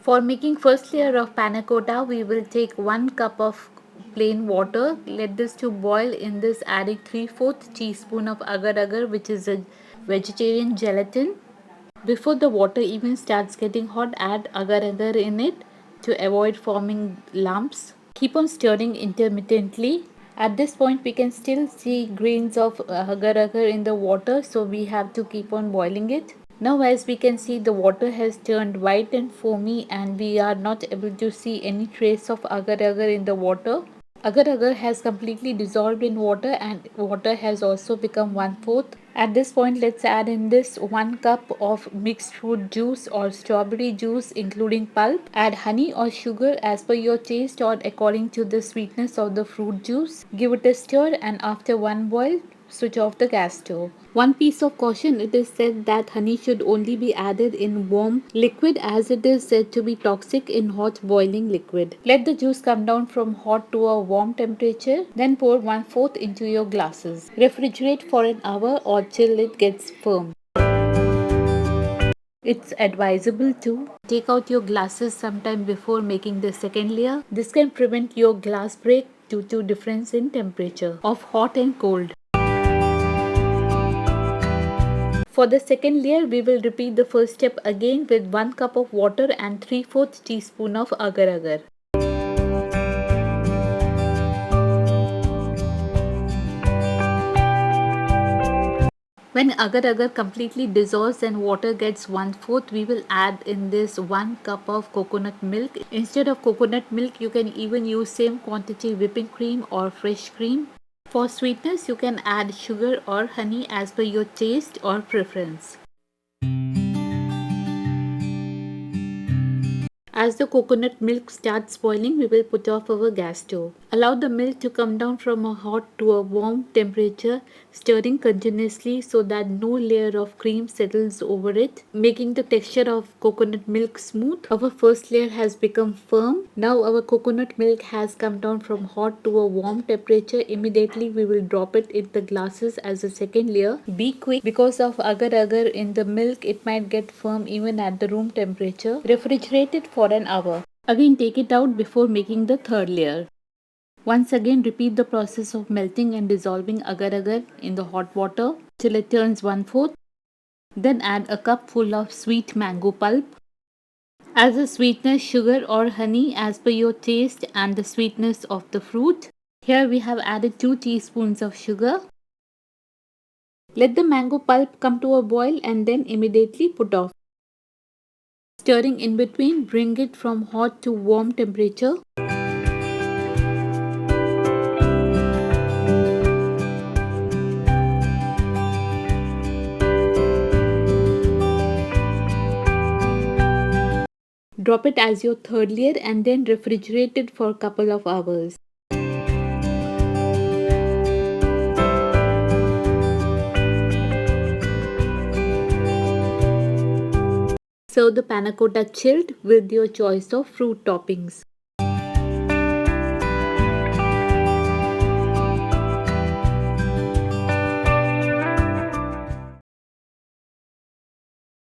For making first layer of panna cotta, we will take 1 cup of plain water. Let this to boil. In this, adding 3/4 teaspoon of agar-agar, which is a vegetarian gelatin. Before the water even starts getting hot, add agar-agar in it to avoid forming lumps. Keep on stirring intermittently. At this point, we can still see grains of agar-agar in the water, so we have to keep on boiling it. Now, as we can see, the water has turned white and foamy, and we are not able to see any trace of agar-agar in the water. Agar-agar has completely dissolved in water, and water has also become 1/4. At this point, let's add in this 1 cup of mixed fruit juice or strawberry juice, including pulp. Add honey or sugar as per your taste or according to the sweetness of the fruit juice. Give it a stir, and after one boil, switch off the gas stove. One piece of caution: it is said that honey should only be added in warm liquid, as it is said to be toxic in hot boiling liquid. Let the juice come down from hot to a warm temperature, then pour 1/4 into your glasses. Refrigerate for an hour or till it gets firm. It's advisable to take out your glasses sometime before making the second layer. This can prevent your glass break due to difference in temperature of hot and cold. For the second layer, we will repeat the first step again with 1 cup of water and 3/4 teaspoon of agar-agar. When agar-agar completely dissolves and water gets 1/4, we will add in this 1 cup of coconut milk. Instead of coconut milk, you can even use same quantity whipping cream or fresh cream. For sweetness, you can add sugar or honey as per your taste or preference. As the coconut milk starts boiling, we will put off our gas stove. Allow the milk to come down from a hot to a warm temperature, stirring continuously so that no layer of cream settles over it, making the texture of coconut milk smooth. Our first layer has become firm. Now our coconut milk has come down from hot to a warm temperature. Immediately we will drop it in the glasses as a second layer. Be quick, because of agar-agar in the milk, it might get firm even at the room temperature. Refrigerate it for an hour. Again, take it out before making the third layer. Once again, repeat the process of melting and dissolving agar-agar in the hot water till it turns 1/4. Then add a cup full of sweet mango pulp. As a sweetener, sugar or honey as per your taste and the sweetness of the fruit. Here we have added 2 teaspoons of sugar. Let the mango pulp come to a boil and then immediately put off. Stirring in between, bring it from hot to warm temperature. Drop it as your third layer and then refrigerate it for a couple of hours. Serve the panna cotta chilled with your choice of fruit toppings.